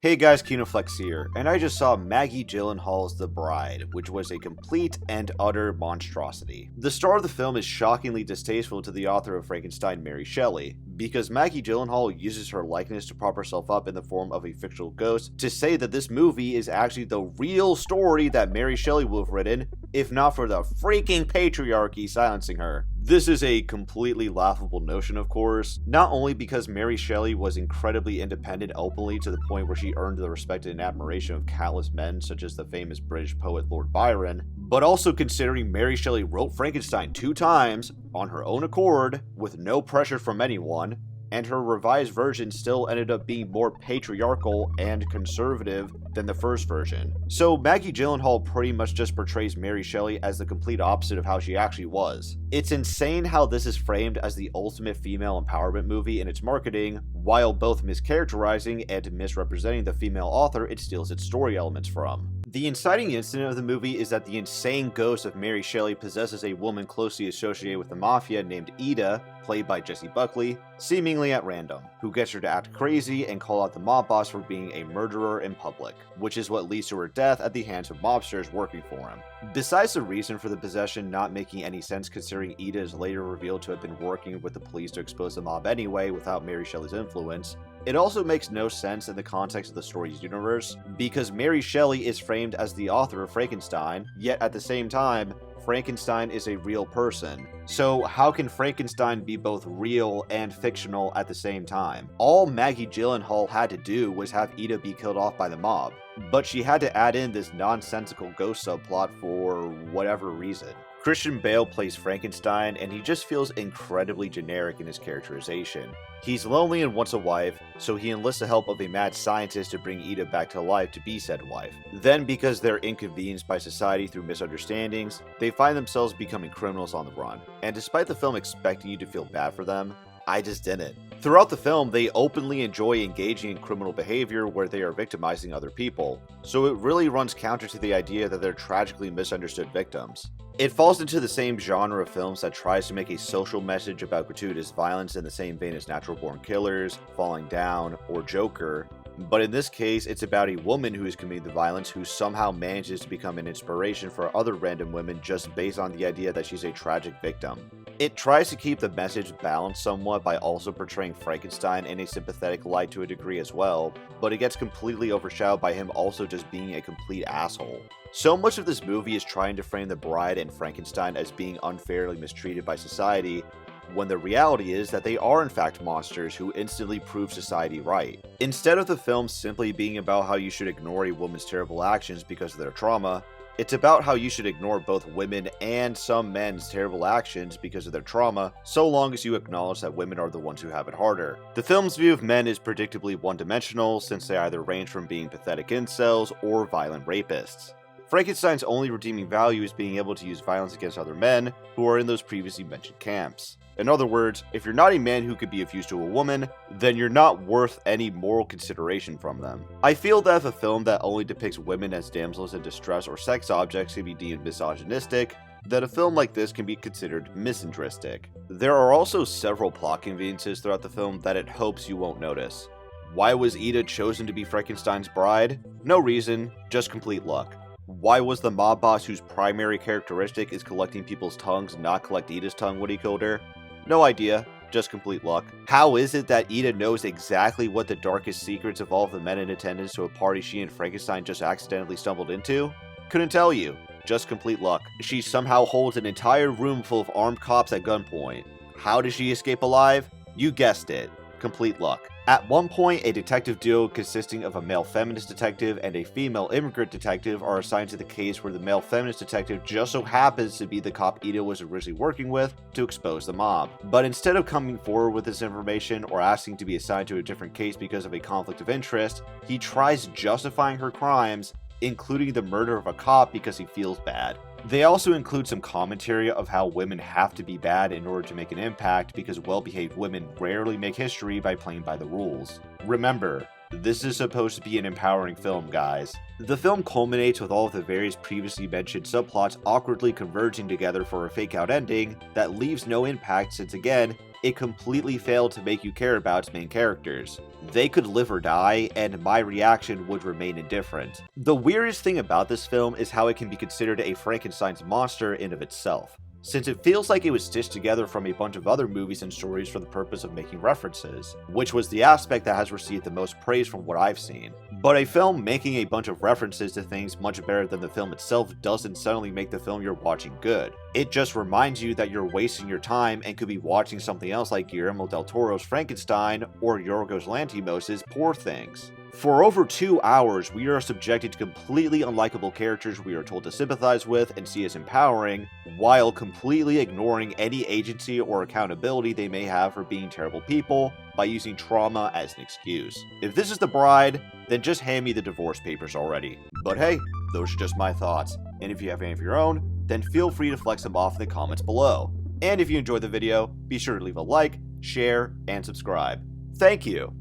Hey guys, Kinoflex here, and I just saw Maggie Gyllenhaal's The Bride, which was a complete and utter monstrosity. The star of the film is shockingly distasteful to the author of Frankenstein, Mary Shelley, because Maggie Gyllenhaal uses her likeness to prop herself up in the form of a fictional ghost to say that this movie is actually the real story that Mary Shelley would have written, if not for the freaking patriarchy silencing her. This is a completely laughable notion, of course, not only because Mary Shelley was incredibly independent openly to the point where she earned the respect and admiration of countless men such as the famous British poet Lord Byron, but also considering Mary Shelley wrote Frankenstein 2 times on her own accord with no pressure from anyone, and her revised version still ended up being more patriarchal and conservative than the first version. So Maggie Gyllenhaal pretty much just portrays Mary Shelley as the complete opposite of how she actually was. It's insane how this is framed as the ultimate female empowerment movie in its marketing, while both mischaracterizing and misrepresenting the female author it steals its story elements from. The inciting incident of the movie is that the insane ghost of Mary Shelley possesses a woman closely associated with the mafia named Ida, played by Jessie Buckley, seemingly at random, who gets her to act crazy and call out the mob boss for being a murderer in public, which is what leads to her death at the hands of mobsters working for him. Besides the reason for the possession not making any sense considering Ida is later revealed to have been working with the police to expose the mob anyway without Mary Shelley's influence, it also makes no sense in the context of the story's universe, because Mary Shelley is framed as the author of Frankenstein, yet at the same time, Frankenstein is a real person. So how can Frankenstein be both real and fictional at the same time? All Maggie Gyllenhaal had to do was have Ida be killed off by the mob, but she had to add in this nonsensical ghost subplot for whatever reason. Christian Bale plays Frankenstein, and he just feels incredibly generic in his characterization. He's lonely and wants a wife, so he enlists the help of a mad scientist to bring Ida back to life to be said wife. Then, because they're inconvenienced by society through misunderstandings, they find themselves becoming criminals on the run. And despite the film expecting you to feel bad for them, I just didn't. Throughout the film, they openly enjoy engaging in criminal behavior where they are victimizing other people, so it really runs counter to the idea that they're tragically misunderstood victims. It falls into the same genre of films that tries to make a social message about gratuitous violence in the same vein as Natural Born Killers, Falling Down, or Joker, but in this case, it's about a woman who is committing the violence who somehow manages to become an inspiration for other random women just based on the idea that she's a tragic victim. It tries to keep the message balanced somewhat by also portraying Frankenstein in a sympathetic light to a degree as well, but it gets completely overshadowed by him also just being a complete asshole. So much of this movie is trying to frame the bride and Frankenstein as being unfairly mistreated by society, when the reality is that they are in fact monsters who instantly prove society right. Instead of the film simply being about how you should ignore a woman's terrible actions because of their trauma, it's about how you should ignore both women and some men's terrible actions because of their trauma, so long as you acknowledge that women are the ones who have it harder. The film's view of men is predictably one-dimensional, since they either range from being pathetic incels or violent rapists. Frankenstein's only redeeming value is being able to use violence against other men who are in those previously mentioned camps. In other words, if you're not a man who could be of use to a woman, then you're not worth any moral consideration from them. I feel that if a film that only depicts women as damsels in distress or sex objects can be deemed misogynistic, then a film like this can be considered misinteristic. There are also several plot conveniences throughout the film that it hopes you won't notice. Why was Ida chosen to be Frankenstein's bride? No reason, just complete luck. Why was the mob boss whose primary characteristic is collecting people's tongues not collect Ida's tongue when he killed her? No idea, just complete luck. How is it that Ida knows exactly what the darkest secrets of all of the men in attendance to a party she and Frankenstein just accidentally stumbled into? Couldn't tell you, just complete luck. She somehow holds an entire room full of armed cops at gunpoint. How does she escape alive? You guessed it, complete luck. At one point, a detective duo consisting of a male feminist detective and a female immigrant detective are assigned to the case where the male feminist detective just so happens to be the cop Ida was originally working with to expose the mob. But instead of coming forward with this information or asking to be assigned to a different case because of a conflict of interest, he tries justifying her crimes, including the murder of a cop because he feels bad. They also include some commentary of how women have to be bad in order to make an impact because well-behaved women rarely make history by playing by the rules. Remember, this is supposed to be an empowering film, guys. The film culminates with all of the various previously mentioned subplots awkwardly converging together for a fake-out ending that leaves no impact since again, it completely failed to make you care about its main characters. They could live or die, and my reaction would remain indifferent. The weirdest thing about this film is how it can be considered a Frankenstein's monster in of itself, since it feels like it was stitched together from a bunch of other movies and stories for the purpose of making references, which was the aspect that has received the most praise from what I've seen. But a film making a bunch of references to things much better than the film itself doesn't suddenly make the film you're watching good. It just reminds you that you're wasting your time and could be watching something else like Guillermo del Toro's Frankenstein or Yorgos Lanthimos' Poor Things. For over 2 hours, we are subjected to completely unlikable characters we are told to sympathize with and see as empowering, while completely ignoring any agency or accountability they may have for being terrible people by using trauma as an excuse. If this is The Bride, then just hand me the divorce papers already. But hey, those are just my thoughts, and if you have any of your own, then feel free to flex them off in the comments below. And if you enjoyed the video, be sure to leave a like, share, and subscribe. Thank you!